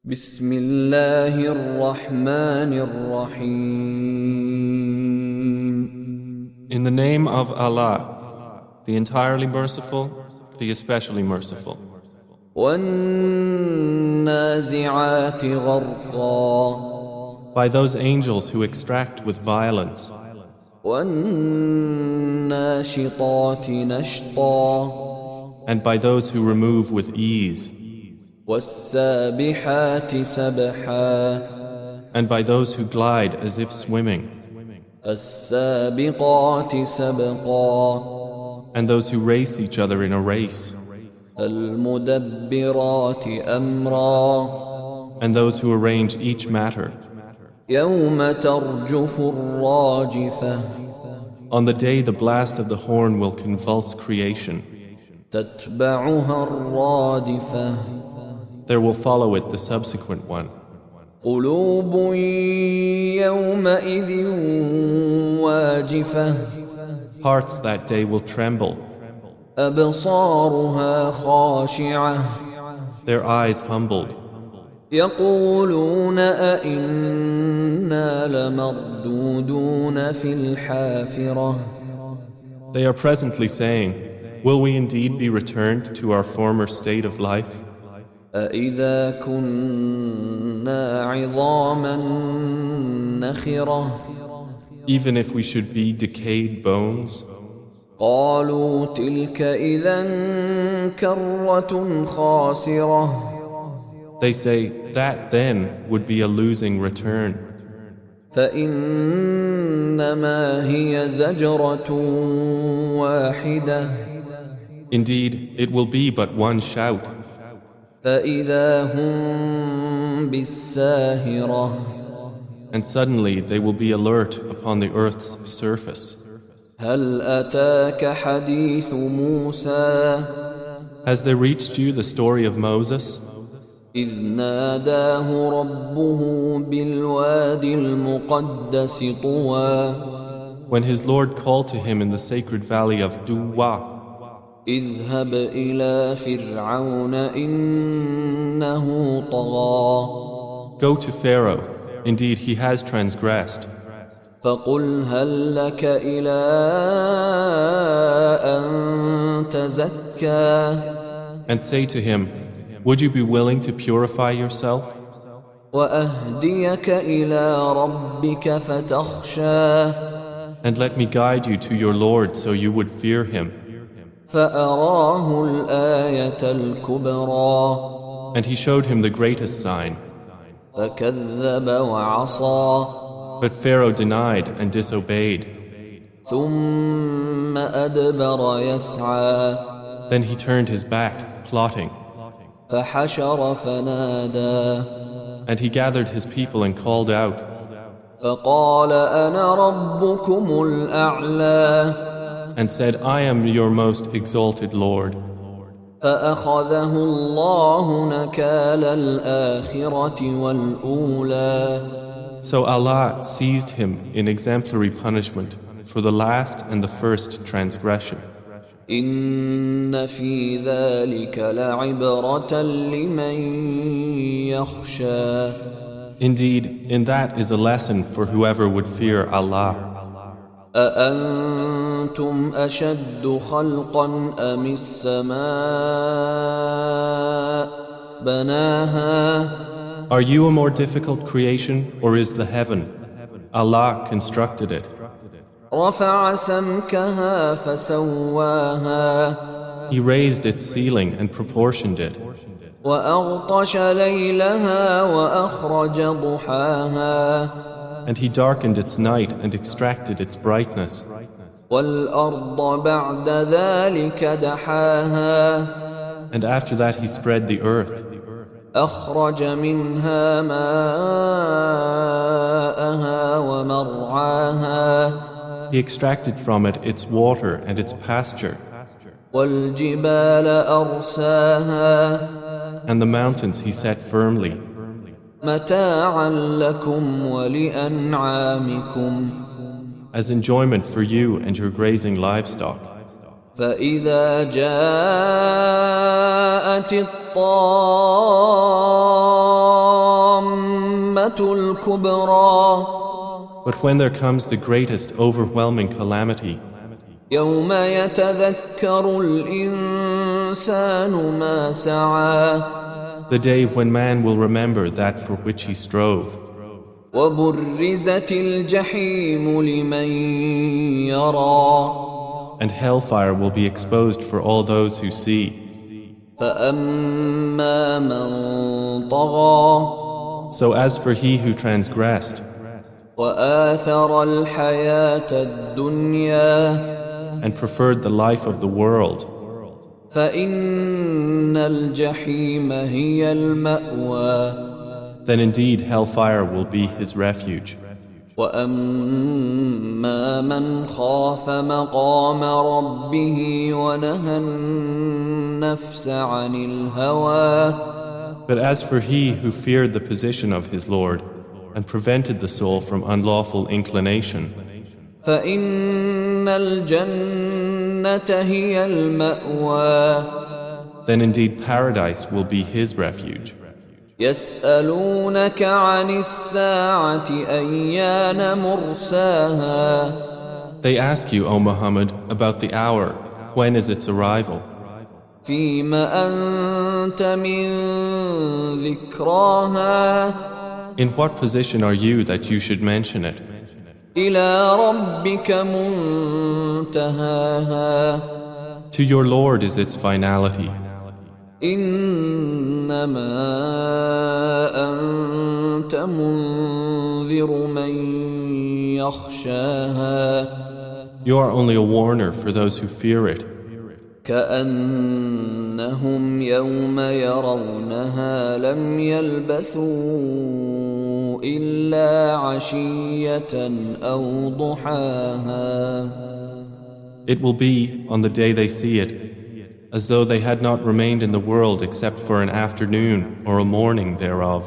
بسم الله الرحمن الرحيم. In the name of Allah, the entirely merciful, the especially merciful. والنازعات غرقا By those angels who extract with violence, والناشطات نشطا and by those who remove with ease, والسابحات سبحا and by those who glide as if swimming, السابقات سبقا and those who race each other in a race, المدبرات أمرا and those who arrange each matter. يوم ترجف الراجفة On the day the blast of the horn will convulse creation, تتبعها الرادفة there will follow it the subsequent one. قلوب يومئذ واجفة Hearts that day will tremble, أبصارها خاشعة their eyes humbled. يقولون أئنا لمردودون في الحافرة They are presently saying, will we indeed be returned to our former state of life? أإذا كنا عظاما نخرة Even if we should be decayed bones? قالوا تلك إذا كرة خاسرة They say, that then would be a losing return. فإنما هي زجرة واحدة Indeed, it will be but one shout, فإذا هم بالساهرة and suddenly they will be alert upon the earth's surface. هل أتاك حديث موسى Has there reached you the story of Moses, إذ ناداه ربه بالوادي المقدس طوى when his Lord called to him in the sacred valley of Duwa, اذهب إلى فرعون إنه طغى go to Pharaoh, indeed he has transgressed, فقل هل لك إلى أن تزكى and say to him, would you be willing to purify yourself? وأهديك إلى ربك فتخشى And let me guide you to your Lord so you would fear him. فأراه الآية الكبرى And he showed him the greatest sign. فكذب وعصى But Pharaoh denied and disobeyed. ثم أدبر يسعى Then he turned his back, plotting. فحشر فنادى And he gathered his people and called out. فقال أنا ربكم الأعلى And said, I am your most exalted Lord. فأخذه الله نكال الآخرة والأولى So Allah seized him in exemplary punishment for the last and the first transgression. إن في ذلك لعبرة لمن يخشى Indeed, in that is a lesson for whoever would fear Allah. أأنتم أشد خلقا أم السماء بناها Are you a more difficult creation, or is the heaven? Allah constructed it. رفع سمكها فسواها He raised its ceiling and proportioned it. وأغطش ليلها وأخرج ضحاها And He darkened its night and extracted its brightness. والأرض بعد ذلك دحاها And after that He spread the earth. أخرج منها ماءها ومرعاها He extracted from it its water and its pasture. والجبال أرساها And the mountains He set firmly. متاعا لكم ولأنعامكم As enjoyment for you and your grazing livestock. فإذا جاءت الطامة الكبرى But when there comes the greatest overwhelming calamity, يوم يتذكر الإنسان ما سعى the day when man will remember that for which he strove, وبرزت الجحيم لمن يرى and hellfire will be exposed for all those who see. فأما من طغى So as for he who transgressed, وآثر الحياة الدنيا and preferred the life of the world, فإن الجحيم هي المأوى then indeed hellfire will be his refuge. وأما من خاف مقام ربه ونهى النفس عن الهوى But as for he who feared the position of his Lord and prevented the soul from unlawful inclination, فإن الجنة هي المأوى then indeed paradise will be his refuge. يسألونك عن الساعة أيان مرساها They ask you, O Muhammad, about the hour, when is its arrival? فيم أنت من ذكراها In what position are you that you should mention it? إلى ربك منتهاها To your Lord is its finality. إنما أنت منذر من يخشاها You are only a warner for those who fear it. كأنهم يوم يرونها لم يلبثوا إلا عشية أو ضحاها It will be, on the day they see it, as though they had not remained in the world except for an afternoon or a morning thereof.